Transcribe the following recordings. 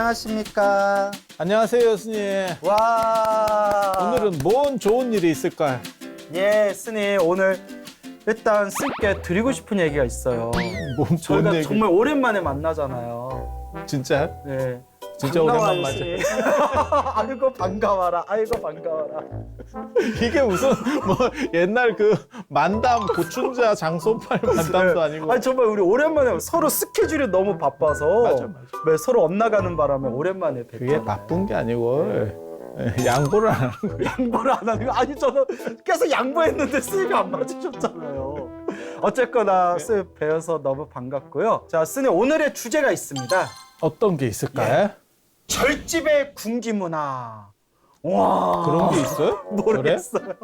안녕하십니까. 안녕하세요, 스님. 와. 오늘은 뭔 좋은 일이 있을까요? 예, 스님 오늘 일단 스님께 드리고 싶은 얘기가 있어요. 저희가 뭔 얘기? 정말 오랜만에 만나잖아요. 진짜? 네. 진짜 반가워요, 오랜만 스님. 아이고 반가워라. 아이고 반가워라. 이게 무슨 뭐 옛날 그 만담 고춘자 장손팔 만담도 아니고. 아니 정말 우리 오랜만에 서로 스케줄이 너무 바빠서 맞아. 네, 서로 엇나가는 바람에 오랜만에 뵙잖아요. 그게 바쁜 게 아니고 양보를 안 하는 거예요. 양보를 안 하는 거 아니 저는 계속 양보했는데 스님이 안 맞으셨잖아요. 어쨌거나 스님 뵈어서 너무 반갑고요. 자 스님 오늘의 주제가 있습니다. 어떤 게 있을까요? 절집의 군기문화. 와 그런 게 있어요? 모르겠어요. 그래?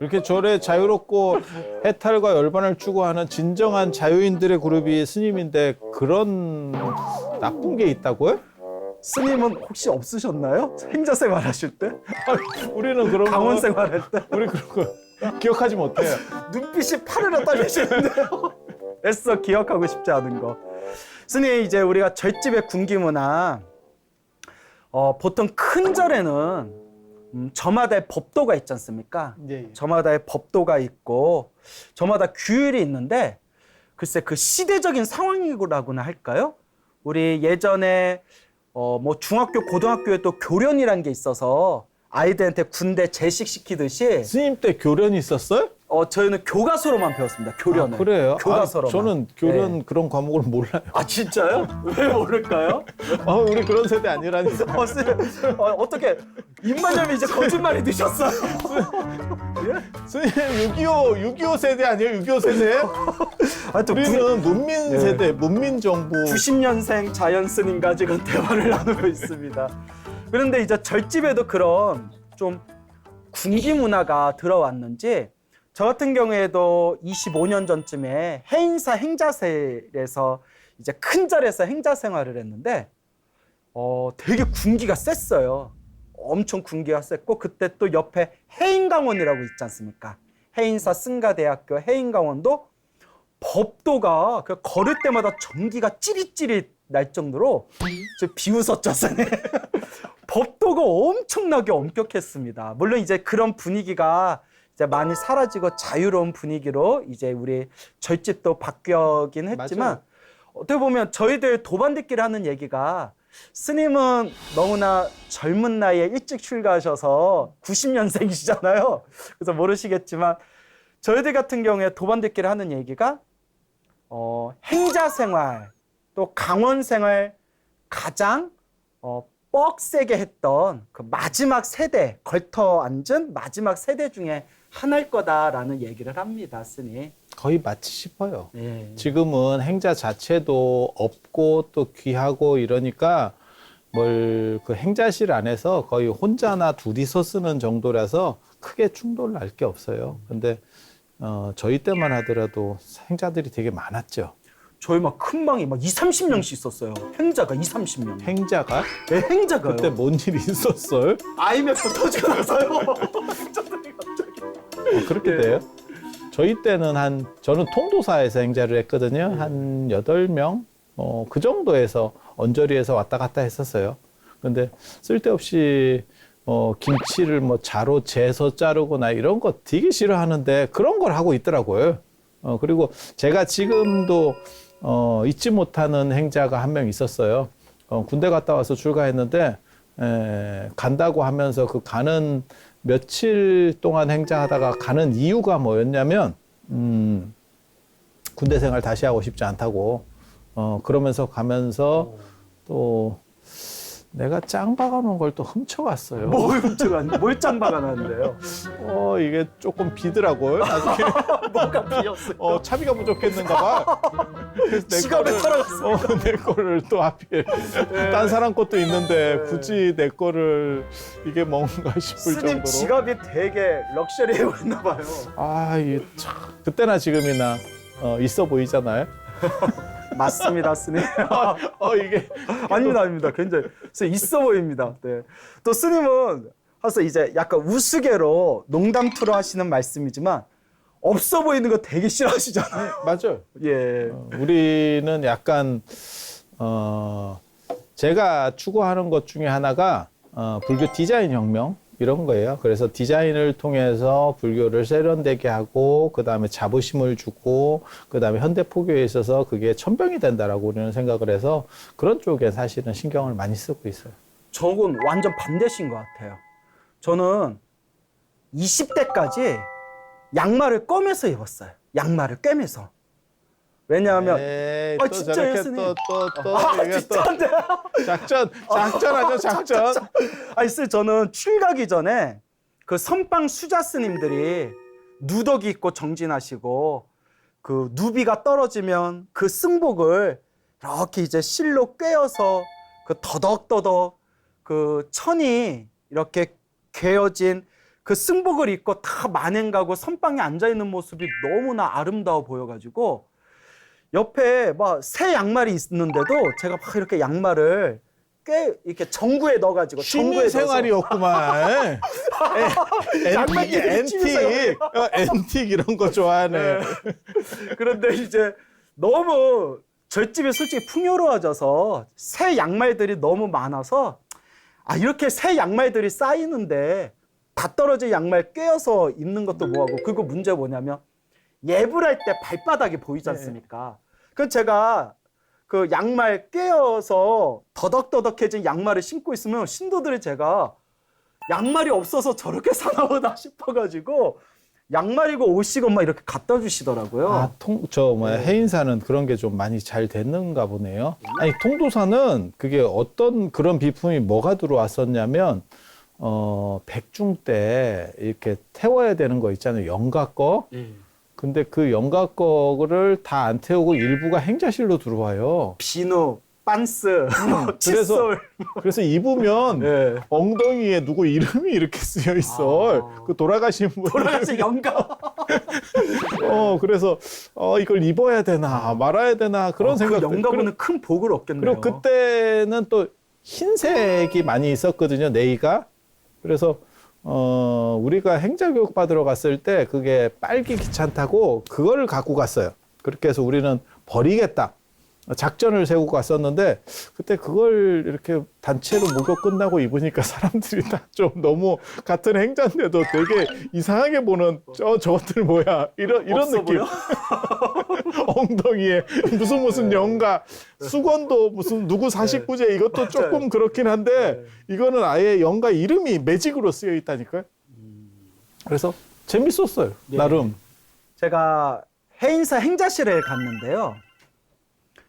이렇게 절에 자유롭고 해탈과 열반을 추구하는 진정한 자유인들의 그룹이 스님인데 그런 나쁜 게 있다고요? 스님은 혹시 없으셨나요? 행자 생활하실 때? 우리는 그런 강원 거 생활할 때? 우리 그런 거 기억하지 못해요. 눈빛이 파르르 떨리시는데요. 애써 기억하고 싶지 않은 거. 스님 이제 우리가 절집의 군기문화 보통 큰 절에는 저마다의 법도가 있지 않습니까? 예. 저마다의 법도가 있고 저마다 규율이 있는데 글쎄 그 시대적인 상황이라고나 할까요? 우리 예전에 뭐 중학교 고등학교에 또 교련이란 게 있어서 아이들한테 군대 제식시키듯이 스님 때 교련이 있었어요? 저희는 교과서로만 배웠습니다. 교련을. 아, 그래요? 교과서로만. 저는 교련 네. 그런 과목을 몰라요. 아 진짜요? 왜 모를까요? 우리 그런 세대 아니라니까. 어떻게 입만염이 이제 거짓말이 드셨어요? 스님 6.25 세대 아니에요? 6.25 세대? 하여튼 우리는 문민 네. 세대, 문민 정부. 90년생 자연 스님과 지금 대화를 나누고 있습니다. 그런데 이제 절집에도 그런 좀 군기 문화가 들어왔는지 저 같은 경우에도 25년 전쯤에 해인사 행자셀에서 이제 큰 절에서 행자 생활을 했는데 되게 군기가 셌어요. 엄청 군기가 셌고 그때 또 옆에 해인강원이라고 있지 않습니까? 해인사 승가대학교 해인강원도 법도가 그 걸을 때마다 전기가 찌릿찌릿 날 정도로 저 비웃었죠, 선생님. 법도가 엄청나게 엄격했습니다. 물론 이제 그런 분위기가 이제 많이 사라지고 자유로운 분위기로 이제 우리 절집도 바뀌긴 했지만 맞아요. 어떻게 보면 저희들 도반듣기를 하는 얘기가 스님은 너무나 젊은 나이에 일찍 출가하셔서 90년생이시잖아요. 그래서 모르시겠지만 저희들 같은 경우에 도반듣기를 하는 얘기가 행자 생활 또 강원 생활 가장 뻑세게 했던 그 마지막 세대 걸터 앉은 마지막 세대 중에 하나일 거다라는 얘기를 합니다, 스님. 거의 마치 싶어요. 예. 지금은 행자 자체도 없고 또 귀하고 이러니까 뭘 그 행자실 안에서 거의 혼자나 둘이서 쓰는 정도라서 크게 충돌 날 게 없어요. 근데 저희 때만 하더라도 행자들이 되게 많았죠. 저희 막 큰 방이 막 20-30명씩 있었어요. 행자가 20-30명. 행자가? 네, 행자가요. 그때 뭔 일이 있었어요? IMF 터지고 나서요. 그렇게 네. 돼요? 저희 때는 저는 통도사에서 행자를 했거든요. 한 8명? 그 정도에서 언저리에서 왔다 갔다 했었어요. 근데 쓸데없이 김치를 뭐 자로 재서 자르거나 이런 거 되게 싫어하는데 그런 걸 하고 있더라고요. 그리고 제가 지금도 잊지 못하는 행자가 한 명 있었어요. 군대 갔다 와서 출가했는데 간다고 하면서 그 가는 며칠 동안 행자하다가 가는 이유가 뭐였냐면 군대 생활 다시 하고 싶지 않다고 그러면서 가면서 또 내가 짱 박아놓은 걸 또 훔쳐갔어요. 뭘 짱박아 놨는데요? 이게 조금 비더라고요. 나중에 뭐가 비었어요? 차비가 부족했는가 봐. 그래서 지갑에 털어갔어요. 내 거를 또 하필 딴 사람 것도 있는데 굳이 내 거를 이게 뭔가 싶을 스님 정도로. 지갑이 되게 럭셔리해 보였나 봐요. 이게 참 그때나 지금이나 있어 보이잖아요. 맞습니다, 스님. 이게 아닙니다. 굉장히 있어 보입니다. 네. 또 스님은 사실 이제 약간 우스개로 농담투로 하시는 말씀이지만 없어 보이는 거 되게 싫어하시잖아요. 맞아요. 예. 우리는 약간 제가 추구하는 것 중에 하나가 불교 디자인 혁명 이런 거예요. 그래서 디자인을 통해서 불교를 세련되게 하고 그다음에 자부심을 주고 그다음에 현대 포교에 있어서 그게 천병이 된다라고 우리는 생각을 해서 그런 쪽에 사실은 신경을 많이 쓰고 있어요. 저건 완전 반대신 것 같아요. 저는 20대까지 양말을 꿰매서 입었어요. 양말을 꿰매서. 왜냐하면 에이, 아, 또 진짜요, 저렇게 스님? 이게 진짜인데? 작전하죠, 작전. 아니, 저는 출가기 전에 그 선방 수자 스님들이 누더기 입고 정진하시고 그 누비가 떨어지면 그 승복을 이렇게 이제 실로 꿰어서 그 더덕더덕 그 천이 이렇게 괴어진 그 승복을 입고 다 만행 가고 선방에 앉아 있는 모습이 너무나 아름다워 보여가지고 옆에 막 새 양말이 있는데도 제가 막 이렇게 양말을 꽤 이렇게 전구에 넣어가지고 취미 생활이었구만. 양말 앤틱 이런 거 좋아하네. 그런데 이제 너무 저희 집이 솔직히 풍요로워져서 새 양말들이 너무 많아서 아 이렇게 새 양말들이 쌓이는데 다 떨어진 양말 꿰어서 입는 것도 뭐하고 그리고 문제 뭐냐면 예불 할 때 발바닥이 보이지 않습니까? 그래서 제가 그 양말 꿰어서 더덕더덕해진 양말을 신고 있으면 신도들이 제가 양말이 없어서 저렇게 사나보다 싶어가지고 양말이고 옷이고 막 이렇게 갖다 주시더라고요. 해인사는 그런 게 좀 많이 잘 됐는가 보네요. 아니, 통도사는 그게 어떤 그런 비품이 뭐가 들어왔었냐면, 백중 때 이렇게 태워야 되는 거 있잖아요. 영가 거. 근데 그 영가 거를 다 안 태우고 일부가 행자실로 들어와요. 비누, 빤스, 칫솔. 그래서 입으면 네. 엉덩이에 누구 이름이 이렇게 쓰여 있어. 그 돌아가신 분. 돌아가신 영가. 그래서 이걸 입어야 되나 말아야 되나 그런 생각. 그 영가분은 큰 복을 얻겠네요. 그리고 그때는 또 흰색이 많이 있었거든요. 네이가. 그래서 우리가 행자교육 받으러 갔을 때 그게 빨기 귀찮다고 그거를 갖고 갔어요. 그렇게 해서 우리는 버리겠다. 작전을 세우고 갔었는데 그때 그걸 이렇게 단체로 목욕 끝나고 입으니까 사람들이 다 좀 너무 같은 행자인데도 되게 이상하게 보는 저것들 뭐야 이런 느낌. 엉덩이에 무슨 영가 수건도 무슨 누구 사식구제 이것도 조금 그렇긴 한데 이거는 아예 영가 이름이 매직으로 쓰여 있다니까요. 그래서 재밌었어요. 나름. 제가 해인사 행자실에 갔는데요.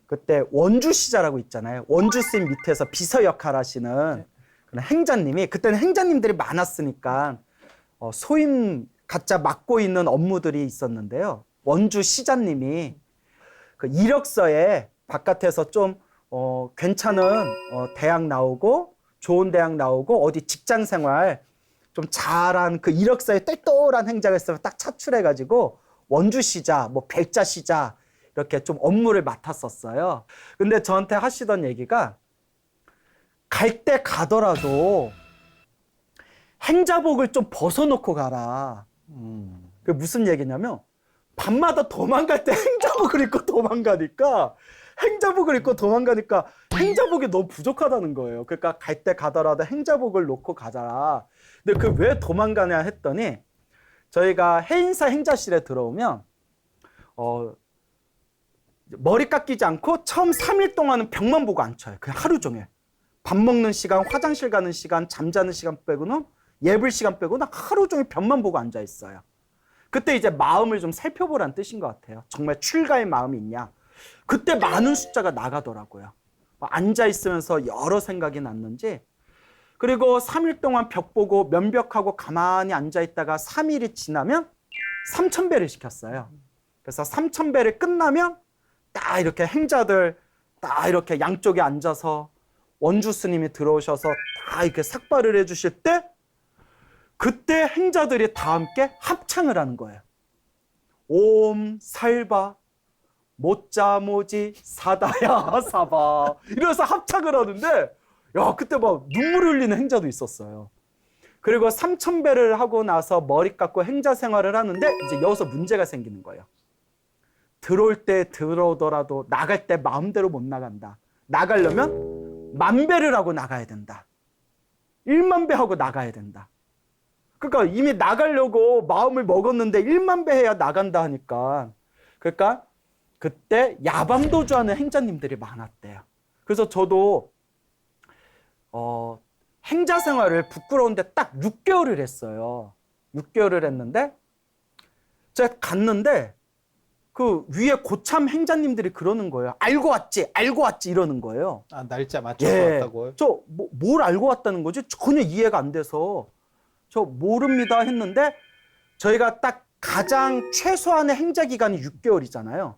그때 원주시자라고 있잖아요. 원주 스님 밑에서 비서 역할 하시는 그런 행자님이 그때는 행자님들이 많았으니까 소임 각자 맡고 있는 업무들이 있었는데요. 원주 시자님이 그 이력서에 바깥에서 좀 괜찮은 대학 나오고 좋은 대학 나오고 어디 직장 생활 좀 잘한 그 이력서에 똘똘한 행자가 있으면 딱 차출해가지고 원주 시자, 뭐 별자 시자 이렇게 좀 업무를 맡았었어요. 근데 저한테 하시던 얘기가 갈 때 가더라도 행자복을 좀 벗어놓고 가라. 그게 무슨 얘기냐면 밤마다 도망갈 때 행자복을 입고 도망가니까 행자복이 너무 부족하다는 거예요. 그러니까 갈 때 가더라도 행자복을 놓고 가자. 근데 그 왜 도망가냐 했더니 저희가 해인사 행자실에 들어오면 머리 깎이지 않고 처음 3일 동안은 벽만 보고 앉혀요. 그냥 하루 종일. 밥 먹는 시간, 화장실 가는 시간, 잠자는 시간 빼고는 예불 시간 빼고는 하루 종일 벽만 보고 앉아 있어요. 그때 이제 마음을 좀 살펴보라는 뜻인 것 같아요. 정말 출가의 마음이 있냐. 그때 많은 숫자가 나가더라고요. 앉아 있으면서 여러 생각이 났는지. 그리고 3일 동안 벽 보고 면벽하고 가만히 앉아 있다가 3일이 지나면 3,000배를 시켰어요. 그래서 3,000배를 끝나면 딱 이렇게 행자들 딱 이렇게 양쪽에 앉아서 원주 스님이 들어오셔서 다 이렇게 삭발을 해주실 때 그때 행자들이 다 함께 합창을 하는 거예요. 옴 살바 모짜 모지 사다야 사바 이러면서 합창을 하는데 야 그때 막 눈물 흘리는 행자도 있었어요. 그리고 3,000배를 하고 나서 머리 깎고 행자 생활을 하는데 이제 여기서 문제가 생기는 거예요. 들어올 때 들어오더라도 나갈 때 마음대로 못 나간다. 나가려면 만배를 하고 나가야 된다. 1만 배 하고 나가야 된다. 그러니까 이미 나가려고 마음을 먹었는데 1만 배 해야 나간다 하니까. 그러니까 그때 야방도주하는 행자님들이 많았대요. 그래서 저도 행자 생활을 부끄러운데 딱 6개월을 했어요. 6개월을 했는데 제가 갔는데 그 위에 고참 행자님들이 그러는 거예요. 알고 왔지, 알고 왔지 이러는 거예요. 아, 날짜 맞춰서 예. 왔다고요? 저 뭘 알고 왔다는 거지? 전혀 이해가 안 돼서 저 모릅니다 했는데 저희가 딱 가장 최소한의 행자 기간이 6개월이잖아요.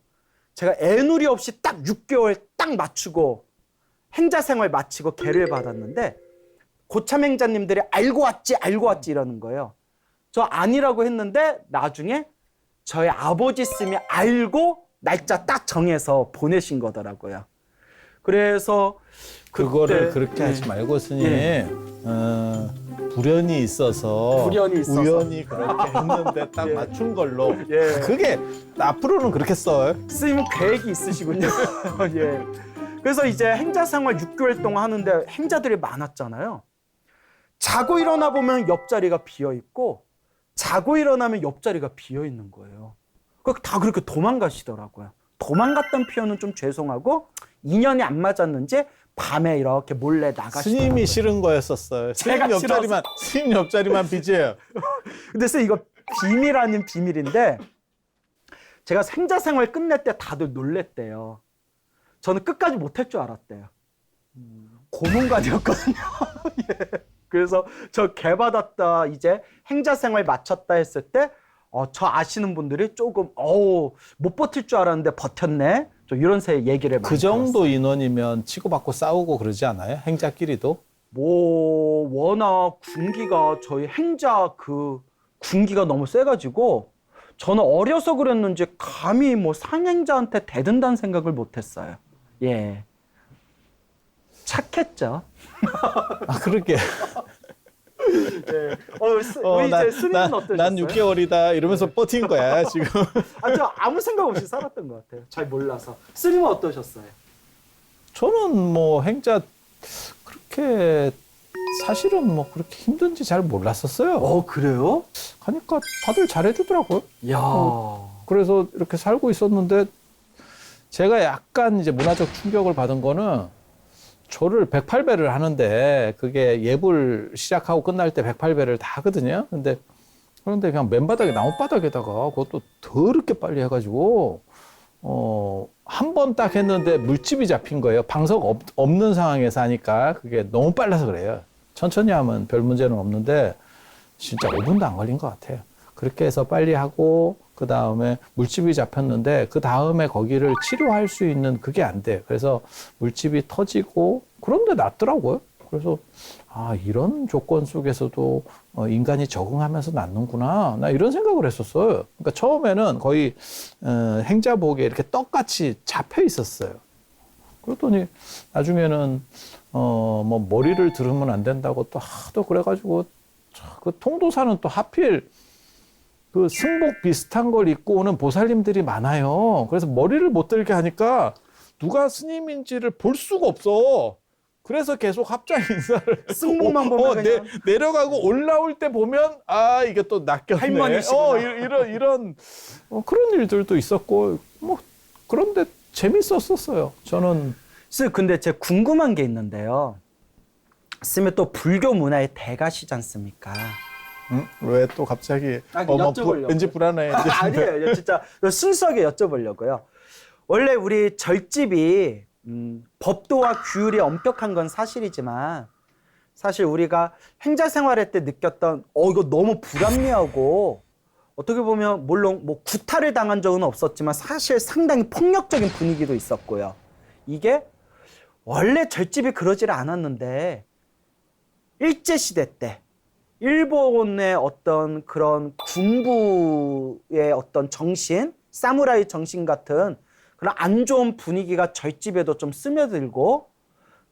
제가 애누리 없이 딱 6개월 딱 맞추고 행자 생활 마치고 계를 받았는데 고참 행자님들이 알고 왔지, 알고 왔지 이러는 거예요. 저 아니라고 했는데 나중에 저희 아버지 스님이 알고 날짜 딱 정해서 보내신 거더라고요. 그래서 그거를 그때, 그렇게 예. 하지 말고 스님, 예. 불연이 있어서 불연이 있어서. 우연히 그렇게 했는데 딱 예. 맞춘 걸로. 예. 그게 앞으로는 그렇게 써요. 스님은 계획이 있으시군요. 예. 그래서 이제 행자 생활 6개월 동안 하는데 행자들이 많았잖아요. 자고 일어나 보면 옆자리가 비어 있고 자고 일어나면 옆자리가 비어 있는 거예요. 다 그렇게 도망가시더라고요. 도망갔던 표현은 좀 죄송하고 인연이 안 맞았는지 밤에 이렇게 몰래 나가시더라고요. 스님이 싫은 거였었어요. 제가 스님 옆자리만 빚이에요. 근데 쌤 이거 비밀 아닌 비밀인데 제가 행자 생활 끝낼 때 다들 놀랬대요. 저는 끝까지 못할 줄 알았대요. 고문관이었거든요. 예. 그래서 저 개받았다 이제 행자 생활 마쳤다 했을 때 저 아시는 분들이 조금 못 버틸 줄 알았는데 버텼네. 좀 이런 얘기를 많이 그 정도 들었어요. 인원이면 치고받고 싸우고 그러지 않아요? 행자끼리도? 뭐 워낙 군기가 저희 행자 그 군기가 너무 세가지고 저는 어려서 그랬는지 감히 뭐 상행자한테 대든다는 생각을 못했어요. 예, 착했죠. 아, 그렇게. 예. 우리 이제 스님은 어떠셨어요? 난 6개월이다 이러면서 버틴 거야, 지금. 저 아무 생각 없이 살았던 것 같아요. 잘 몰라서. 스님은 어떠셨어요? 저는 뭐 행자 그렇게 사실은 뭐 그렇게 힘든지 잘 몰랐었어요. 그래요? 하니까 다들 잘해주더라고요. 야. 그래서 이렇게 살고 있었는데 제가 약간 이제 문화적 충격을 받은 거는 저를 108배를 하는데 그게 예불 시작하고 끝날 때 108배를 다 하거든요. 그런데 그냥 맨바닥에 나무바닥에다가 그것도 더럽게 빨리 해가지고 한 번 딱 했는데 물집이 잡힌 거예요. 방석 없는 상황에서 하니까 그게 너무 빨라서 그래요. 천천히 하면 별 문제는 없는데 진짜 5분도 안 걸린 것 같아요. 그렇게 해서 빨리 하고 그 다음에 물집이 잡혔는데 그 다음에 거기를 치료할 수 있는 그게 안 돼요. 그래서 물집이 터지고 그런데 낫더라고요. 그래서 이런 조건 속에서도 인간이 적응하면서 낫는구나. 나 이런 생각을 했었어요. 그러니까 처음에는 거의 행자복에 이렇게 떡같이 잡혀 있었어요. 그랬더니 나중에는 뭐 머리를 들으면 안 된다고 또 하도 그래가지고 그 통도사는 또 하필 그 승복 비슷한 걸 입고 오는 보살님들이 많아요. 그래서 머리를 못 들게 하니까 누가 스님인지를 볼 수가 없어. 그래서 계속 합장 인사를 승복만 보면 그냥 내려가고 올라올 때 보면 이게 또 낚였네. 할머니시구나. 이런 그런 일들도 있었고 뭐 그런데 재밌었었어요. 저는. 근데 제가 궁금한 게 있는데요. 스님은 또 불교 문화의 대가시지 않습니까? 왜 또 갑자기 여쭤보려고. 왠지 불안해. 아니에요. 진짜 순수하게 여쭤보려고요. 원래 우리 절집이 법도와 규율이 엄격한 건 사실이지만 사실 우리가 행자 생활할 때 느꼈던 이거 너무 불합리하고 어떻게 보면 물론 뭐 구타를 당한 적은 없었지만 사실 상당히 폭력적인 분위기도 있었고요. 이게 원래 절집이 그러질 않았는데 일제시대 때 일본의 어떤 그런 군부의 어떤 정신, 사무라이 정신 같은 그런 안 좋은 분위기가 절집에도 좀 스며들고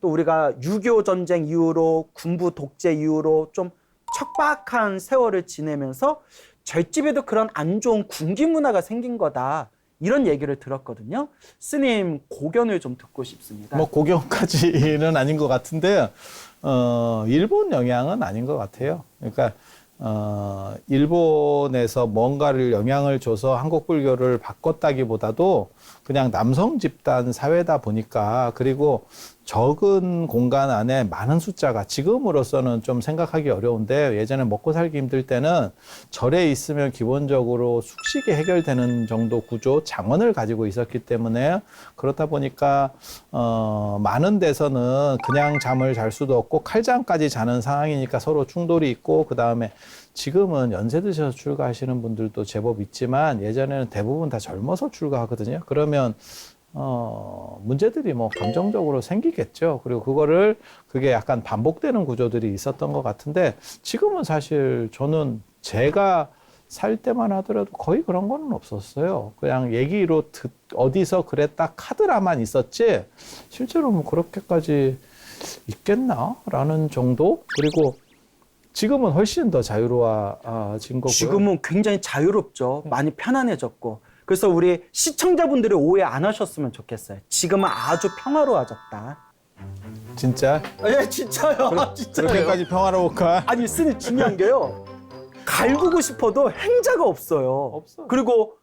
또 우리가 6.25 전쟁 이후로 군부 독재 이후로 좀 척박한 세월을 지내면서 절집에도 그런 안 좋은 군기 문화가 생긴 거다. 이런 얘기를 들었거든요. 스님 고견을 좀 듣고 싶습니다. 뭐 고경까지는 아닌 것 같은데 일본 영향은 아닌 것 같아요. 그러니까 일본에서 뭔가를 영향을 줘서 한국 불교를 바꿨다기보다도 그냥 남성 집단 사회다 보니까, 그리고 적은 공간 안에 많은 숫자가, 지금으로서는 좀 생각하기 어려운데 예전에 먹고 살기 힘들 때는 절에 있으면 기본적으로 숙식이 해결되는 정도 구조, 장원을 가지고 있었기 때문에, 그렇다 보니까 많은 데서는 그냥 잠을 잘 수도 없고 칼잠까지 자는 상황이니까 서로 충돌이 있고, 그 다음에 지금은 연세 드셔서 출가하시는 분들도 제법 있지만 예전에는 대부분 다 젊어서 출가하거든요. 그러면 문제들이 뭐 감정적으로 생기겠죠. 그리고 그게 약간 반복되는 구조들이 있었던 것 같은데, 지금은 사실 저는 제가 살 때만 하더라도 거의 그런 거는 없었어요. 그냥 얘기로 어디서 그랬다 카드라만 있었지, 실제로 뭐 그렇게까지 있겠나라는 정도? 그리고 지금은 훨씬 더 자유로워진 거고요. 지금은 굉장히 자유롭죠. 많이 편안해졌고. 그래서 우리 시청자분들이 오해 안 하셨으면 좋겠어요. 지금은 아주 평화로워졌다. 진짜? 예, 진짜요. 진짜요. 그렇게까지 평화로울까? 아니, 스님 중요한 게요. 갈구고 싶어도 행자가 없어요. 없어. 그리고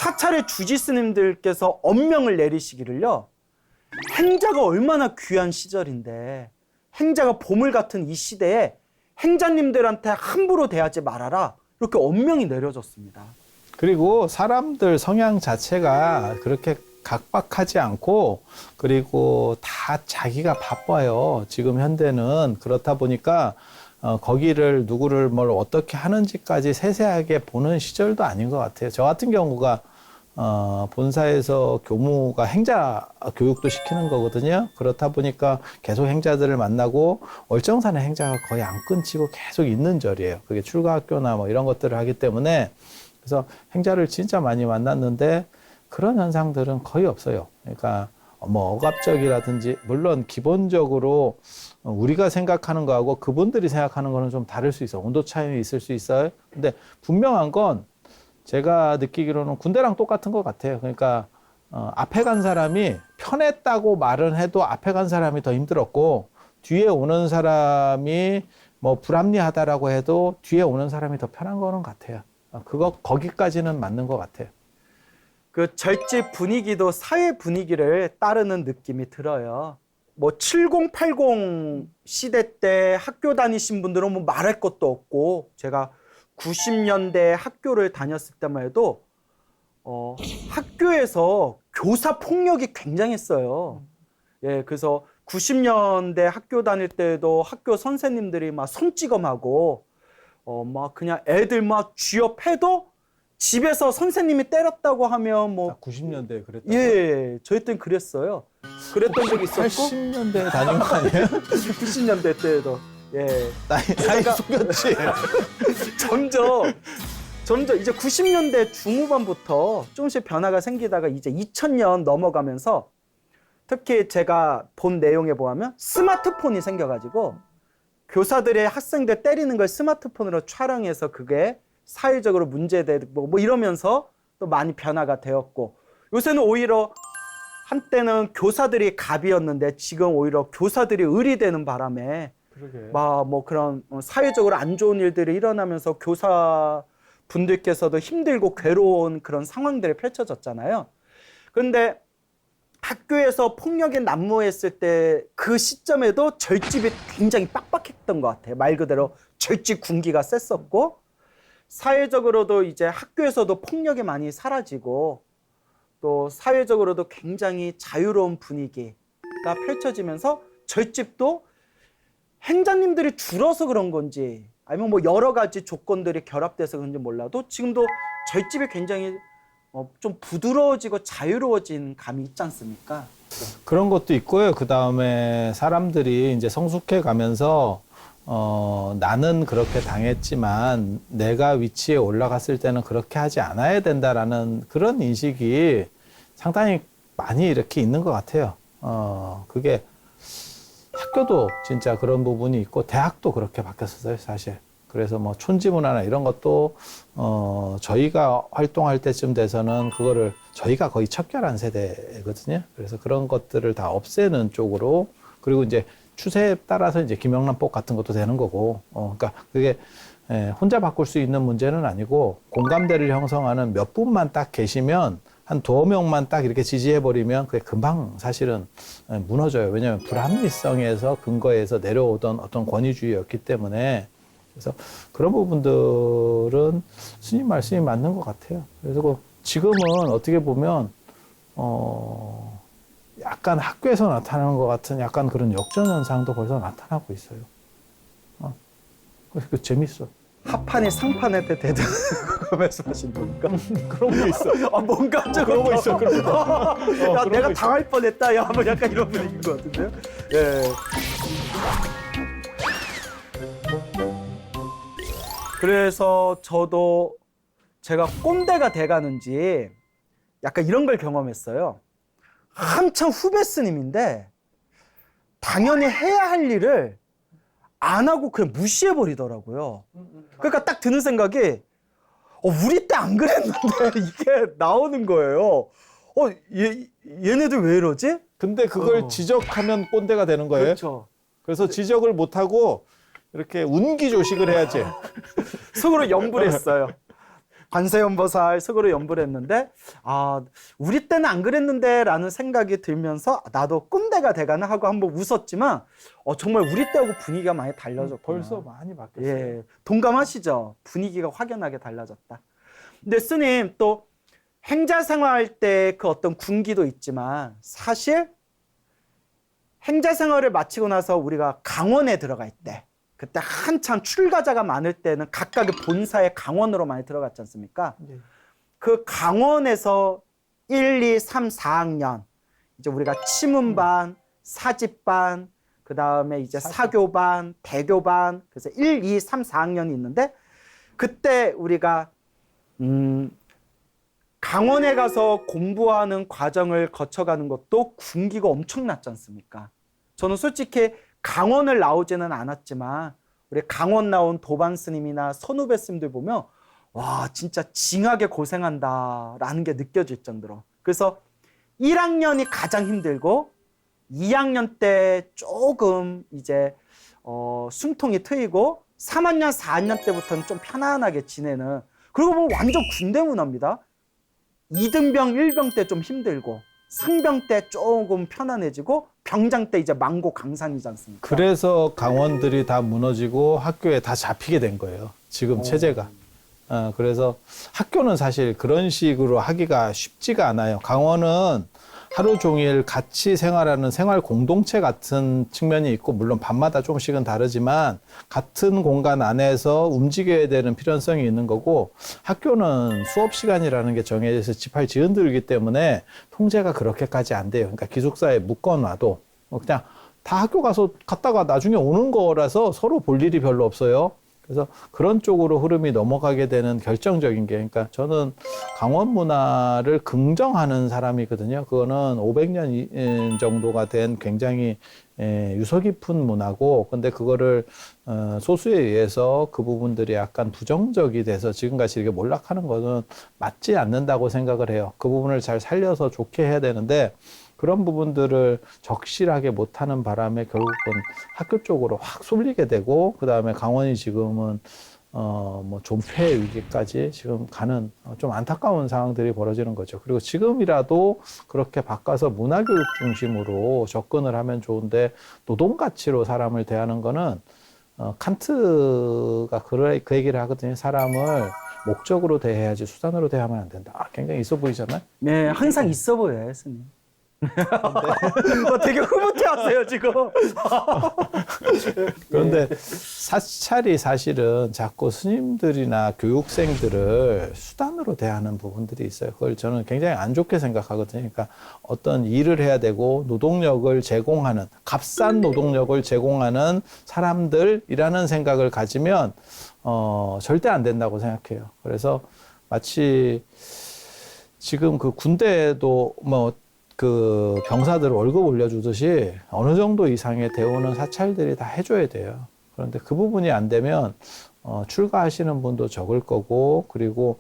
사찰의 주지 스님들께서 엄명을 내리시기를요. 행자가 얼마나 귀한 시절인데, 행자가 보물 같은 이 시대에 행자님들한테 함부로 대하지 말아라, 이렇게 엄명이 내려졌습니다. 그리고 사람들 성향 자체가 그렇게 각박하지 않고, 그리고 다 자기가 바빠요. 지금 현대는. 그렇다 보니까 거기를 누구를 뭘 어떻게 하는지까지 세세하게 보는 시절도 아닌 것 같아요. 저 같은 경우가 본사에서 교무가 행자 교육도 시키는 거거든요. 그렇다 보니까 계속 행자들을 만나고, 월정산의 행자가 거의 안 끊치고 계속 있는 절이에요. 그게 출가학교나 뭐 이런 것들을 하기 때문에. 그래서 행자를 진짜 많이 만났는데 그런 현상들은 거의 없어요. 그러니까 뭐 억압적이라든지, 물론 기본적으로 우리가 생각하는 거하고 그분들이 생각하는 거는 좀 다를 수 있어요. 온도 차이는 있을 수 있어요. 근데 분명한 건 제가 느끼기로는 군대랑 똑같은 것 같아요. 그러니까 앞에 간 사람이 편했다고 말은 해도 앞에 간 사람이 더 힘들었고, 뒤에 오는 사람이 뭐 불합리하다라고 해도 뒤에 오는 사람이 더 편한 거는 같아요. 거기까지는 맞는 것 같아요. 그 절집 분위기도 사회 분위기를 따르는 느낌이 들어요. 뭐 70, 80 시대 때 학교 다니신 분들은 뭐 말할 것도 없고, 제가 90년대 학교를 다녔을 때만 해도 학교에서 교사 폭력이 굉장했어요. 예, 그래서 90년대 학교 다닐 때도 학교 선생님들이 막 손찌검하고 막 그냥 애들 막 쥐업해도 집에서 선생님이 때렸다고 하면 뭐 90년대에 그랬다고? 예, 저희 땐 그랬어요. 그랬던 적이 있었고 80년대에 다닌 거 아니에요? 90년대 때도 예. 나이 속였지. 점점 이제 90년대 중후반부터 조금씩 변화가 생기다가 이제 2000년 넘어가면서, 특히 제가 본 내용에 보면 스마트폰이 생겨가지고 교사들의 학생들 때리는 걸 스마트폰으로 촬영해서 그게 사회적으로 문제되고 뭐 이러면서 또 많이 변화가 되었고, 요새는 오히려 한때는 교사들이 갑이었는데 지금 오히려 교사들이 을이 되는 바람에 막 뭐 그런 사회적으로 안 좋은 일들이 일어나면서 교사 분들께서도 힘들고 괴로운 그런 상황들이 펼쳐졌잖아요. 그런데 학교에서 폭력이 난무했을 때 그 시점에도 절집이 굉장히 빡빡했던 것 같아요. 말 그대로 절집 군기가 셌었고, 사회적으로도 이제 학교에서도 폭력이 많이 사라지고, 또 사회적으로도 굉장히 자유로운 분위기가 펼쳐지면서 절집도 행자님들이 줄어서 그런 건지 아니면 뭐 여러 가지 조건들이 결합돼서 그런지 몰라도 지금도 절집이 굉장히 좀 부드러워지고 자유로워진 감이 있지 않습니까? 그런 것도 있고요. 그 다음에 사람들이 이제 성숙해 가면서 나는 그렇게 당했지만 내가 위치에 올라갔을 때는 그렇게 하지 않아야 된다라는 그런 인식이 상당히 많이 이렇게 있는 것 같아요. 그게 학교도 진짜 그런 부분이 있고 대학도 그렇게 바뀌었어요, 사실. 그래서 뭐 촌지 문화나 이런 것도 저희가 활동할 때쯤 돼서는 그거를 저희가 거의 척결한 세대거든요. 그래서 그런 것들을 다 없애는 쪽으로, 그리고 이제 추세에 따라서 이제 김영란법 같은 것도 되는 거고, 그러니까 그게 혼자 바꿀 수 있는 문제는 아니고 공감대를 형성하는 몇 분만 딱 계시면 한 두어 명만 딱 이렇게 지지해버리면 그게 금방 사실은 무너져요. 왜냐하면 불합리성에서 근거에서 내려오던 어떤 권위주의였기 때문에. 그래서 그런 부분들은 스님 말씀이 맞는 것 같아요. 그래서 지금은 어떻게 보면 약간 학교에서 나타나는 것 같은 약간 그런 역전 현상도 벌써 나타나고 있어요. 그래서 재밌어. 합판이 상판한테 대든 거 말씀하신 겁니까? 그런 거 있어. 뭔가 좀 그런 거 있어. 그런 거. 야, 그런 내가 거 있어. 당할 뻔했다. 야, 뭐 약간 이런 분위기인 것 같은데요. 예. 그래서 저도 제가 꼰대가 돼가는지 약간 이런 걸 경험했어요. 한참 후배 스님인데 당연히 해야 할 일을 안 하고 그냥 무시해 버리더라고요. 그러니까 딱 드는 생각이 우리 때 안 그랬는데 이게 나오는 거예요. 얘네들 왜 이러지? 근데 그걸 지적하면 꼰대가 되는 거예요. 그렇죠. 그래서 지적을 못하고 이렇게 운기조식을 해야지. 속으로 염불 했어요. 관세음보살 속으로 염불 했는데 우리 때는 안 그랬는데 라는 생각이 들면서 나도 꼰대가 돼가나 하고 한번 웃었지만 정말 우리 때하고 분위기가 많이 달라졌구나. 벌써 많이 바뀌었어요. 예, 동감하시죠? 분위기가 확연하게 달라졌다. 근데 스님 또 행자 생활할 때 그 어떤 군기도 있지만 사실 행자 생활을 마치고 나서 우리가 강원에 들어갈 때 그때 한참 출가자가 많을 때는 각각의 본사의 강원으로 많이 들어갔지 않습니까? 네. 그 강원에서 1, 2, 3, 4학년 이제 우리가 치문반, 사집반, 그 다음에 이제 사교반, 대교반, 그래서 1, 2, 3, 4학년이 있는데 그때 우리가 강원에 가서 공부하는 과정을 거쳐가는 것도 군기가 엄청났지 않습니까? 저는 솔직히 강원을 나오지는 않았지만 우리 강원 나온 도반 스님이나 선후배 스님들 보면 와 진짜 징하게 고생한다라는 게 느껴질 정도로. 그래서 1학년이 가장 힘들고 2학년 때 조금 이제 숨통이 트이고 3학년, 4학년 때부터는 좀 편안하게 지내는, 그리고 보면 완전 군대 문화입니다. 2등병, 1병 때 좀 힘들고 상병 때 조금 편안해지고 병장 때 이제 망고 강산이지 않습니까? 그래서 강원들이 다 무너지고 학교에 다 잡히게 된 거예요. 지금 체제가. 그래서 학교는 사실 그런 식으로 하기가 쉽지가 않아요. 강원은 하루 종일 같이 생활하는 생활 공동체 같은 측면이 있고, 물론 밤마다 조금씩은 다르지만 같은 공간 안에서 움직여야 되는 필연성이 있는 거고, 학교는 수업 시간이라는 게 정해져서 지팔 지은들기 때문에 통제가 그렇게까지 안 돼요. 그러니까 기숙사에 묶어놔도 그냥 다 학교 가서 갔다가 나중에 오는 거라서 서로 볼 일이 별로 없어요. 그래서 그런 쪽으로 흐름이 넘어가게 되는 결정적인 게, 그러니까 저는 강원 문화를 긍정하는 사람이거든요. 그거는 500년 정도가 된 굉장히 유서 깊은 문화고, 근데 그거를 소수에 의해서 그 부분들이 약간 부정적이 돼서 지금같이 이렇게 몰락하는 거는 맞지 않는다고 생각을 해요. 그 부분을 잘 살려서 좋게 해야 되는데, 그런 부분들을 적실하게 못하는 바람에 결국은 학교 쪽으로 확 쏠리게 되고, 그 다음에 강원이 지금은 뭐 존폐 위기까지 지금 가는 좀 안타까운 상황들이 벌어지는 거죠. 그리고 지금이라도 그렇게 바꿔서 문화교육 중심으로 접근을 하면 좋은데, 노동 가치로 사람을 대하는 거는 칸트가 그 얘기를 하거든요. 사람을 목적으로 대해야지 수단으로 대하면 안 된다. 굉장히 있어 보이잖아요. 네, 항상 있어 보여요, 스님. 되게 흐뭇해하세요 지금. 그런데 사찰이 사실은 자꾸 스님들이나 교육생들을 수단으로 대하는 부분들이 있어요. 그걸 저는 굉장히 안 좋게 생각하거든요. 그러니까 어떤 일을 해야 되고 노동력을 제공하는, 값싼 노동력을 제공하는 사람들이라는 생각을 가지면 절대 안 된다고 생각해요. 그래서 마치 지금 그 군대에도 그 병사들 월급 올려주듯이 어느 정도 이상의 대우는 사찰들이 다 해줘야 돼요. 그런데 그 부분이 안 되면 출가하시는 분도 적을 거고, 그리고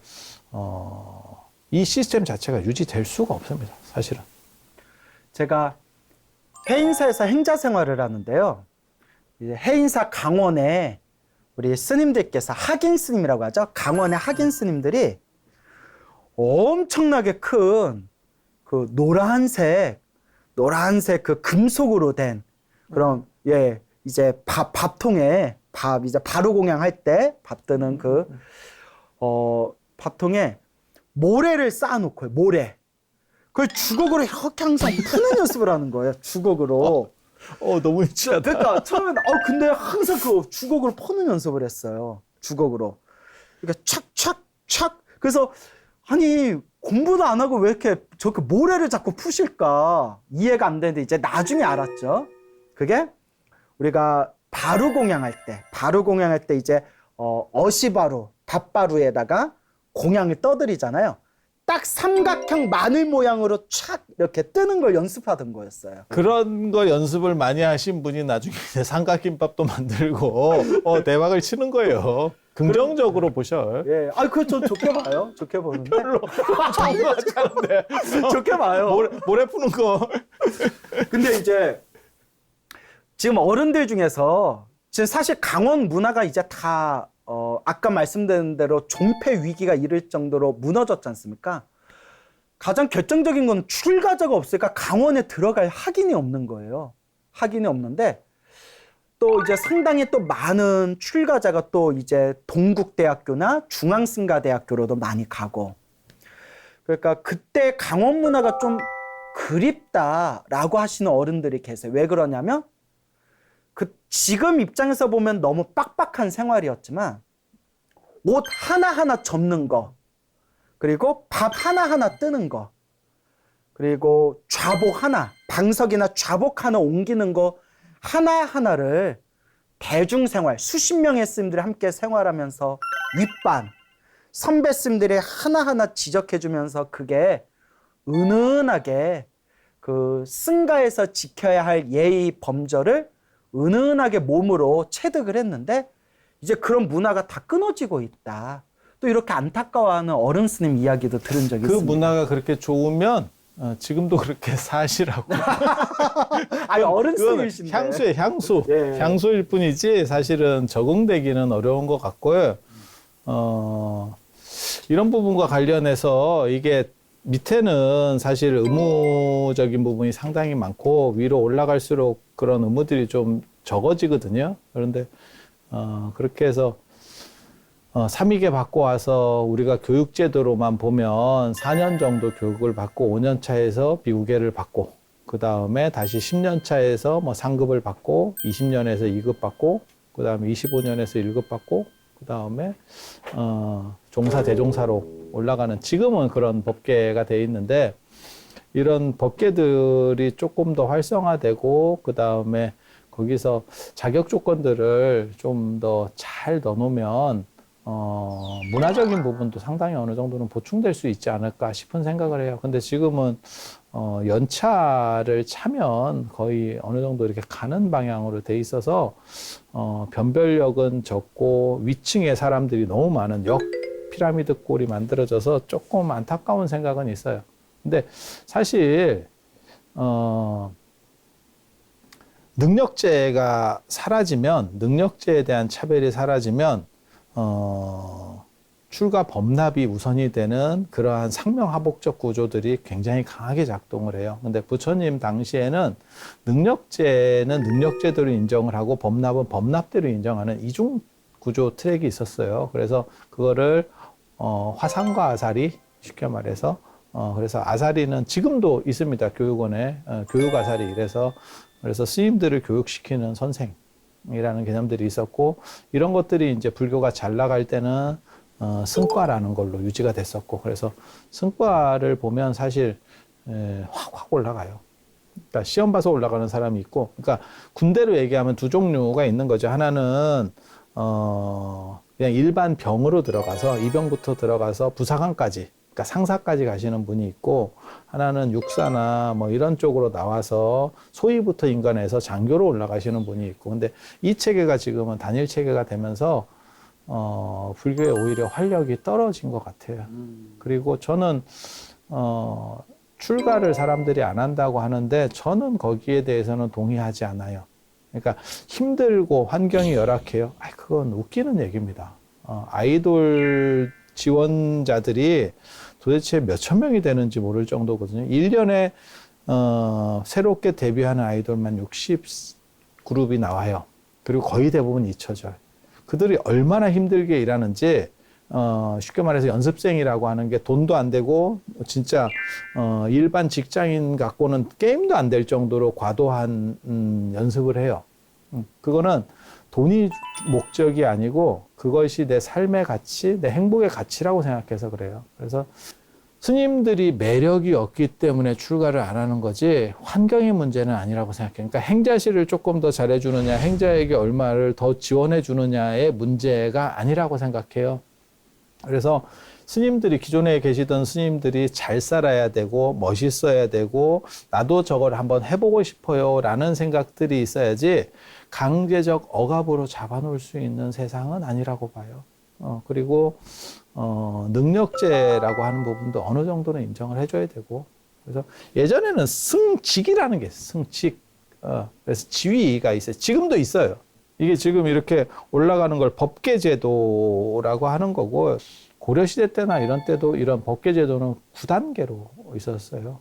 이 시스템 자체가 유지될 수가 없습니다. 사실은. 제가 해인사에서 행자 생활을 하는데요. 이제 해인사 강원에 우리 스님들께서 학인 스님이라고 하죠. 강원의 학인 스님들이 엄청나게 큰 그 노란색 그 금속으로 된 그런 이제 밥통에 이제 바로 공양할 때 밥 드는 그 밥통에 모래를 쌓아놓고요. 모래. 그걸 주걱으로 이렇게 항상 푸는 연습을 하는 거예요. 주걱으로. 너무 유치하다. 그러니까 처음에는 근데 항상 그 주걱으로 퍼는 연습을 했어요. 주걱으로. 그러니까 착착착. 그래서 아니 공부도 안 하고 왜 이렇게 저렇게 모래를 자꾸 푸실까 이해가 안 되는데 이제 나중에 알았죠. 그게 우리가 바루 공양할 때 이제 어시바루, 밥바루에다가 공양을 떠드리잖아요. 딱 삼각형 마늘 모양으로 촥 이렇게 뜨는 걸 연습하던 거였어요. 그런 거 연습을 많이 하신 분이 나중에 이제 삼각김밥도 만들고 대박을 치는 거예요. 긍정적으로 보셔. 예, 그걸 좀 좋게 봐요. 좋게 보는데. 별로 정도하지 않은데. 좋게 봐요. 모래 푸는 거. 근데 이제 지금 어른들 중에서 지금 사실 강원 문화가 이제 다 아까 말씀드린 대로 종패 위기가 이를 정도로 무너졌지 않습니까? 가장 결정적인 건 출가자가 없으니까 강원에 들어갈 학인이 없는 거예요. 학인이 없는데 또 이제 상당히 또 많은 출가자가 또 이제 동국대학교나 중앙승가대학교로도 많이 가고 그러니까 그때 강원 문화가 좀 그립다라고 하시는 어른들이 계세요. 왜 그러냐면 지금 입장에서 보면 너무 빡빡한 생활이었지만 옷 하나하나 접는 거 그리고 밥 하나하나 뜨는 거 그리고 좌복 하나 방석이나 좌복 하나 옮기는 거 하나하나를 대중생활 수십 명의 스님들이 함께 생활하면서 윗반 선배 스님들이 하나하나 지적해주면서 그게 은은하게 그 승가에서 지켜야 할 예의 범절을 은은하게 몸으로 체득을 했는데 이제 그런 문화가 다 끊어지고 있다. 또 이렇게 안타까워하는 어른 스님 이야기도 들은 적이 그 있습니다. 문화가 그렇게 좋으면 지금도 그렇게 사시라고. 아니 어른 그거는 스님이신데. 향수에 향수. 예. 향수일 뿐이지 사실은 적응되기는 어려운 것 같고요. 이런 부분과 관련해서 이게 밑에는 사실 의무적인 부분이 상당히 많고 위로 올라갈수록 그런 의무들이 좀 적어지거든요. 그런데 그렇게 해서 3위계 받고 와서 우리가 교육제도로만 보면 4년 정도 교육을 받고 5년 차에서 비우계를 받고 그 다음에 다시 10년 차에서 뭐 상급을 받고 20년에서 2급 받고 그 다음에 25년에서 1급 받고 그 다음에 종사 대종사로 올라가는 지금은 그런 법계가 돼 있는데 이런 법계들이 조금 더 활성화되고 그 다음에 거기서 자격 조건들을 좀 더 잘 넣어놓으면 문화적인 부분도 상당히 어느 정도는 보충될 수 있지 않을까 싶은 생각을 해요. 근데 지금은 연차를 차면 거의 어느 정도 이렇게 가는 방향으로 돼 있어서 변별력은 적고 위층에 사람들이 너무 많은 역 피라미드 꼴이 만들어져서 조금 안타까운 생각은 있어요. 근데 사실 능력제가 사라지면 능력제에 대한 차별이 사라지면 출가 범납이 우선이 되는 그러한 상명하복적 구조들이 굉장히 강하게 작동을 해요. 근데 부처님 당시에는 능력제는 능력제대로 인정을 하고 범납은 범납대로 인정하는 이중 구조 트랙이 있었어요. 그래서 그거를 화상과 아사리 쉽게 말해서 그래서 아사리는 지금도 있습니다. 교육원에 교육 아사리 이래서 그래서 스님들을 교육시키는 선생이라는 개념들이 있었고 이런 것들이 이제 불교가 잘 나갈 때는 승과라는 걸로 유지가 됐었고 그래서 승과를 보면 사실 확 올라가요. 그러니까 시험 봐서 올라가는 사람이 있고 그러니까 군대로 얘기하면 두 종류가 있는 거죠. 하나는 그냥 일반 병으로 들어가서 이병부터 들어가서 부사관까지 그러니까 상사까지 가시는 분이 있고 하나는 육사나 뭐 이런 쪽으로 나와서 소위부터 인간해서 장교로 올라가시는 분이 있고 근데 이 체계가 지금은 단일 체계가 되면서 불교의 오히려 활력이 떨어진 것 같아요. 그리고 저는 출가를 사람들이 안 한다고 하는데 저는 거기에 대해서는 동의하지 않아요. 그러니까 힘들고 환경이 열악해요. 그건 웃기는 얘기입니다. 아이돌 지원자들이 도대체 몇천 명이 되는지 모를 정도거든요. 1년에 새롭게 데뷔하는 아이돌만 60 그룹이 나와요. 그리고 거의 대부분 잊혀져요. 그들이 얼마나 힘들게 일하는지 쉽게 말해서 연습생이라고 하는 게 돈도 안 되고 진짜 일반 직장인 갖고는 게임도 안 될 정도로 과도한 연습을 해요. 그거는 돈이 목적이 아니고 그것이 내 삶의 가치, 내 행복의 가치라고 생각해서 그래요. 그래서 스님들이 매력이 없기 때문에 출가를 안 하는 거지 환경의 문제는 아니라고 생각해요. 그러니까 행자실을 조금 더 잘해주느냐, 행자에게 얼마를 더 지원해 주느냐의 문제가 아니라고 생각해요. 그래서 스님들이, 기존에 계시던 스님들이 잘 살아야 되고 멋있어야 되고 나도 저걸 한번 해보고 싶어요 라는 생각들이 있어야지 강제적 억압으로 잡아놓을 수 있는 세상은 아니라고 봐요. 그리고 능력제라고 하는 부분도 어느 정도는 인정을 해줘야 되고, 그래서 예전에는 승직이라는 게 승직, 그래서 지위가 있어요. 지금도 있어요. 이게 지금 이렇게 올라가는 걸 법계제도라고 하는 거고, 고려시대 때나 이런 때도 이런 법계제도는 9단계로 있었어요.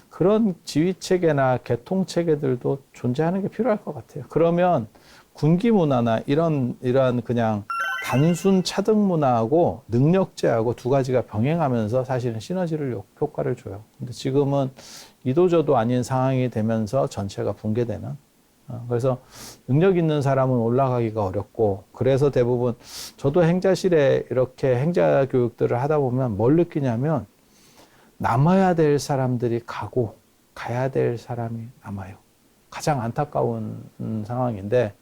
그런 지위체계나 계통체계들도 존재하는 게 필요할 것 같아요. 그러면 군기문화나 이러한 그냥 단순 차등 문화하고 능력제하고 두 가지가 병행하면서 사실은 시너지를 효과를 줘요. 근데 지금은 이도저도 아닌 상황이 되면서 전체가 붕괴되는. 그래서 능력 있는 사람은 올라가기가 어렵고, 그래서 대부분 저도 행자실에 이렇게 행자 교육들을 하다 보면 뭘 느끼냐면 남아야 될 사람들이 가고 가야 될 사람이 남아요. 가장 안타까운 상황인데,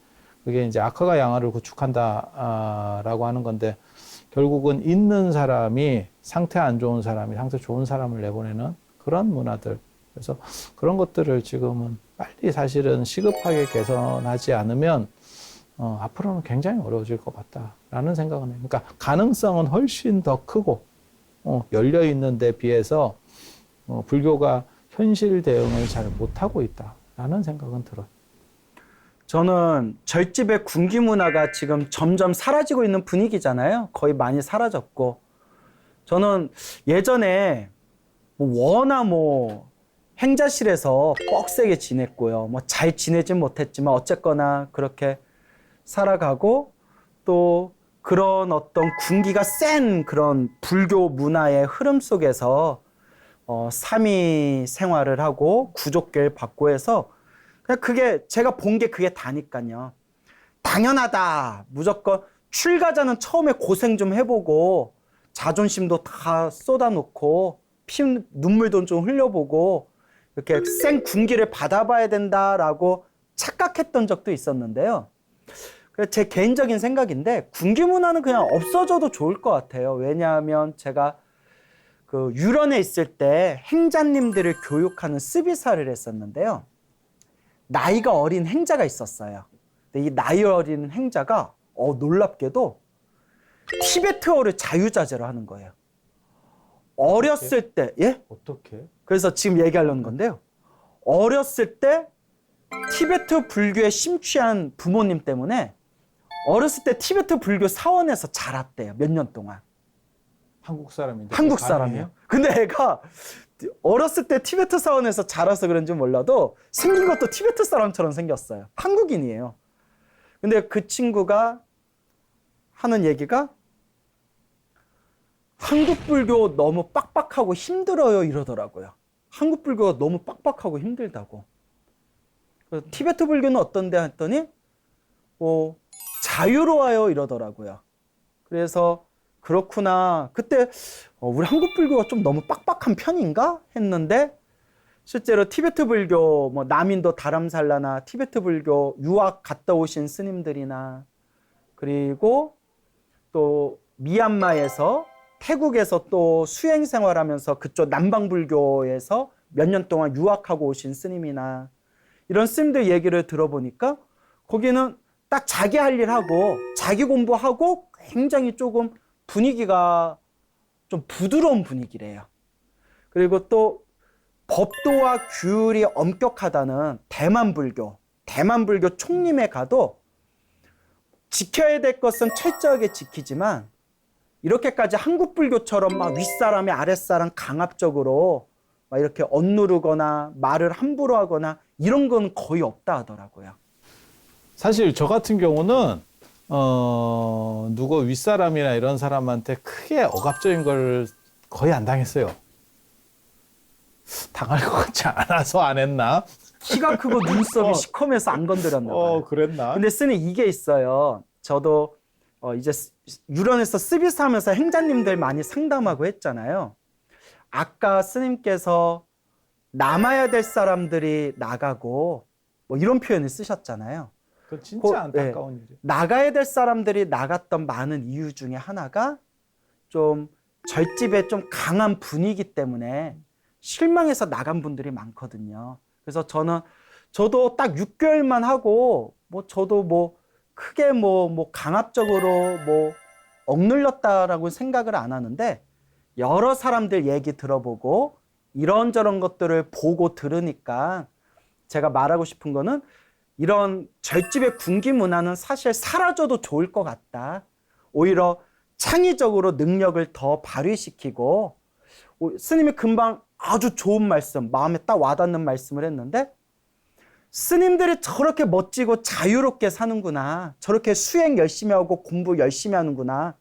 그게 이제 악화가 양화를 구축한다라고 하는 건데, 결국은 있는 사람이 상태 안 좋은 사람이 상태 좋은 사람을 내보내는 그런 문화들. 그래서 그런 것들을 지금은 빨리 사실은 시급하게 개선하지 않으면 앞으로는 굉장히 어려워질 것 같다라는 생각은 해요. 그러니까 가능성은 훨씬 더 크고 열려 있는 데 비해서 불교가 현실 대응을 잘 못하고 있다라는 생각은 들어요. 저는 절집의 군기 문화가 지금 점점 사라지고 있는 분위기잖아요. 거의 많이 사라졌고, 저는 예전에 워낙 행자실에서 뻑세게 지냈고요. 잘 지내진 못했지만 어쨌거나 그렇게 살아가고, 또 그런 어떤 군기가 센 그런 불교 문화의 흐름 속에서 삼위 생활을 하고 구족계를 받고 해서 그냥 그게 제가 본 게 그게 다니까요. 당연하다. 무조건 출가자는 처음에 고생 좀 해보고 자존심도 다 쏟아놓고 눈물도 좀 흘려보고 이렇게 센 군기를 받아봐야 된다라고 착각했던 적도 있었는데요. 제 개인적인 생각인데 군기 문화는 그냥 없어져도 좋을 것 같아요. 왜냐하면 제가 그 유런에 있을 때 행자님들을 교육하는 스비사를 했었는데요. 나이가 어린 행자가 있었어요. 근데 이 나이 어린 행자가 놀랍게도 티베트어를 자유자재로 하는 거예요. 어렸을 때, 예? 어떻게? 그래서 지금 얘기하려는 건데요. 어렸을 때 티베트 불교에 심취한 부모님 때문에 어렸을 때 티베트 불교 사원에서 자랐대요. 몇 년 동안. 한국 사람인데. 한국 사람이에요. 근데 애가 어렸을 때 티베트 사원에서 자라서 그런지 몰라도 생긴 것도 티베트 사람처럼 생겼어요. 한국인이에요. 근데 그 친구가 하는 얘기가 한국 불교 너무 빡빡하고 힘들어요 이러더라고요. 한국 불교가 너무 빡빡하고 힘들다고. 그래서 티베트 불교는 어떤데 했더니 자유로워요 이러더라고요. 그래서 그렇구나. 그때 우리 한국 불교가 좀 너무 빡빡한 편인가 했는데, 실제로 티베트 불교 남인도 다람살라나 티베트 불교 유학 갔다 오신 스님들이나, 그리고 또 미얀마에서 태국에서 또 수행 생활하면서 그쪽 남방불교에서 몇 년 동안 유학하고 오신 스님이나 이런 스님들 얘기를 들어보니까 거기는 딱 자기 할 일 하고 자기 공부하고 굉장히 조금 분위기가 좀 부드러운 분위기래요. 그리고 또 법도와 규율이 엄격하다는 대만 불교 총림에 가도 지켜야 될 것은 철저하게 지키지만 이렇게까지 한국 불교처럼 막 윗사람이 아랫사람 강압적으로 막 이렇게 억누르거나 말을 함부로 하거나 이런 건 거의 없다 하더라고요. 사실 저 같은 경우는 누구 윗사람이나 이런 사람한테 크게 억압적인 걸 거의 안 당했어요. 당할 것 같지 않아서 안 했나? 키가 크고 눈썹이 시커매서 안 건드렸나 봐요. 그랬나? 근데 스님 이게 있어요. 저도 이제 유런에서 스비스 하면서 행자님들 많이 상담하고 했잖아요. 아까 스님께서 남아야 될 사람들이 나가고 뭐 이런 표현을 쓰셨잖아요. 그 진짜 안타까운 일이에요. 나가야 될 사람들이 나갔던 많은 이유 중에 하나가 좀 절집에 좀 강한 분위기 때문에 실망해서 나간 분들이 많거든요. 그래서 저도 딱 6개월만 하고 저도 크게 강압적으로 억눌렸다라고 생각을 안 하는데 여러 사람들 얘기 들어보고 이런저런 것들을 보고 들으니까 제가 말하고 싶은 거는 이런 절집의 군기 문화는 사실 사라져도 좋을 것 같다. 오히려 창의적으로 능력을 더 발휘시키고 스님이 금방 아주 좋은 말씀, 마음에 딱 와닿는 말씀을 했는데 스님들이 저렇게 멋지고 자유롭게 사는구나. 저렇게 수행 열심히 하고 공부 열심히 하는구나.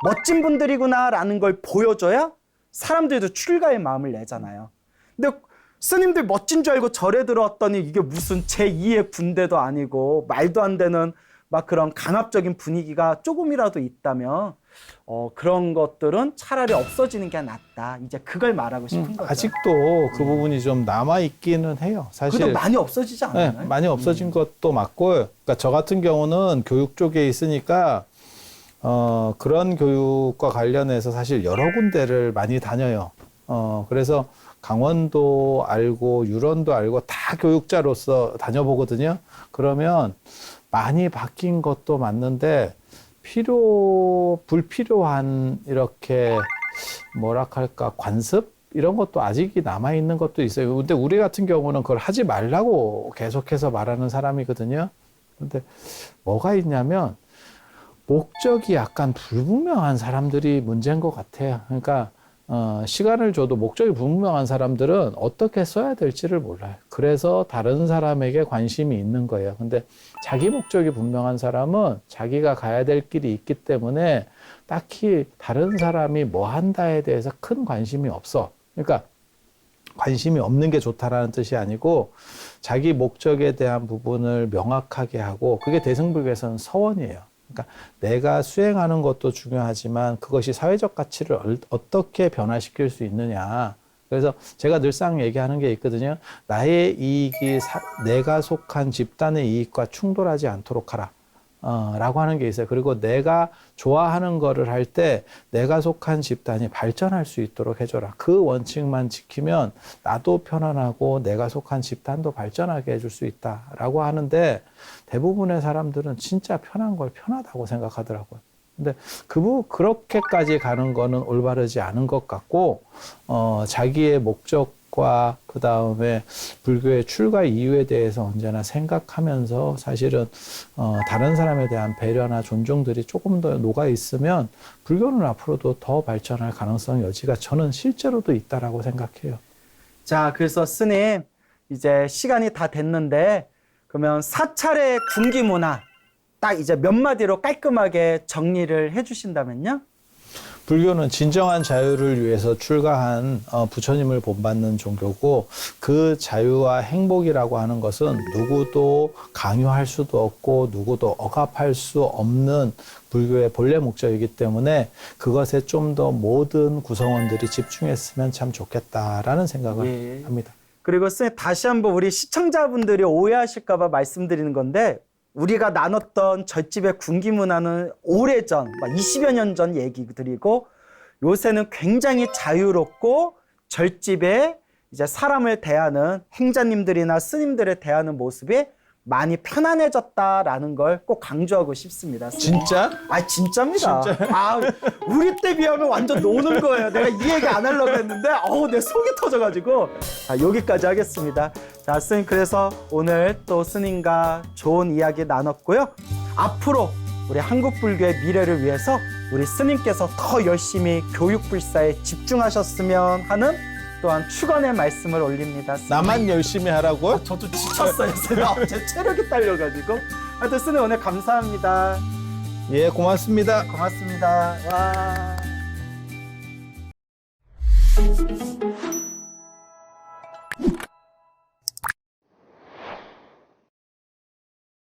멋진 분들이구나 라는 걸 보여줘야 사람들도 출가의 마음을 내잖아요. 근데 스님들 멋진 줄 알고 절에 들어왔더니 이게 무슨 제2의 군대도 아니고 말도 안 되는 막 그런 강압적인 분위기가 조금이라도 있다면 그런 것들은 차라리 없어지는 게 낫다. 이제 그걸 말하고 싶은 거죠. 아직도 그 부분이 좀 남아있기는 해요. 사실. 그래도 많이 없어지지 않나요? 네, 많이 없어진 것도 맞고, 그러니까 저 같은 경우는 교육 쪽에 있으니까 그런 교육과 관련해서 사실 여러 군데를 많이 다녀요. 그래서 강원도 알고 유런도 알고 다 교육자로서 다녀보거든요. 그러면 많이 바뀐 것도 맞는데 불필요한 이렇게 뭐랄까 관습 이런 것도 아직이 남아있는 것도 있어요. 근데 우리 같은 경우는 그걸 하지 말라고 계속해서 말하는 사람이거든요. 근데 뭐가 있냐면 목적이 약간 불분명한 사람들이 문제인 것 같아요. 그러니까 시간을 줘도 목적이 불분명한 사람들은 어떻게 써야 될지를 몰라요. 그래서 다른 사람에게 관심이 있는 거예요. 근데 자기 목적이 분명한 사람은 자기가 가야 될 길이 있기 때문에 딱히 다른 사람이 뭐 한다에 대해서 큰 관심이 없어. 그러니까 관심이 없는 게 좋다라는 뜻이 아니고 자기 목적에 대한 부분을 명확하게 하고 그게 대승불교에서는 서원이에요. 그러니까 내가 수행하는 것도 중요하지만 그것이 사회적 가치를 어떻게 변화시킬 수 있느냐. 그래서 제가 늘상 얘기하는 게 있거든요. 나의 이익이 내가 속한 집단의 이익과 충돌하지 않도록 하라. 라고 하는 게 있어요. 그리고 내가 좋아하는 거를 할 때 내가 속한 집단이 발전할 수 있도록 해줘라. 그 원칙만 지키면 나도 편안하고 내가 속한 집단도 발전하게 해줄 수 있다라고 하는데 대부분의 사람들은 진짜 편한 걸 편하다고 생각하더라고요. 근데 그렇게까지 가는 거는 올바르지 않은 것 같고, 자기의 목적과 그 다음에 불교의 출가 이유에 대해서 언제나 생각하면서 사실은, 다른 사람에 대한 배려나 존중들이 조금 더 녹아 있으면 불교는 앞으로도 더 발전할 가능성 여지가 저는 실제로도 있다라고 생각해요. 자, 그래서 스님, 이제 시간이 다 됐는데, 그러면 사찰의 군기 문화, 딱 이제 몇 마디로 깔끔하게 정리를 해주신다면요? 불교는 진정한 자유를 위해서 출가한 부처님을 본받는 종교고 그 자유와 행복이라고 하는 것은 누구도 강요할 수도 없고 누구도 억압할 수 없는 불교의 본래 목적이기 때문에 그것에 좀 더 모든 구성원들이 집중했으면 참 좋겠다라는 생각을 합니다. 그리고 선생님 다시 한번 우리 시청자분들이 오해하실까 봐 말씀드리는 건데 우리가 나눴던 절집의 군기 문화는 오래전, 20여 년 전 얘기들이고 요새는 굉장히 자유롭고 절집에 이제 사람을 대하는 행자님들이나 스님들을 대하는 모습이 많이 편안해졌다라는 걸 꼭 강조하고 싶습니다. 진짜? 아 진짜입니다. 아 우리 때 비하면 완전 노는 거예요. 내가 이 얘기 안 하려고 했는데 내 속이 터져가지고 여기까지 하겠습니다. 자 스님 그래서 오늘 또 스님과 좋은 이야기 나눴고요. 앞으로 우리 한국 불교의 미래를 위해서 우리 스님께서 더 열심히 교육불사에 집중하셨으면 하는 또한 축원의 말씀을 올립니다. 스님. 나만 열심히 하라고? 저도 지쳤어요. 제 체력이 딸려가지고. 하여튼 스님 오늘 감사합니다. 예, 고맙습니다. 고맙습니다. 와.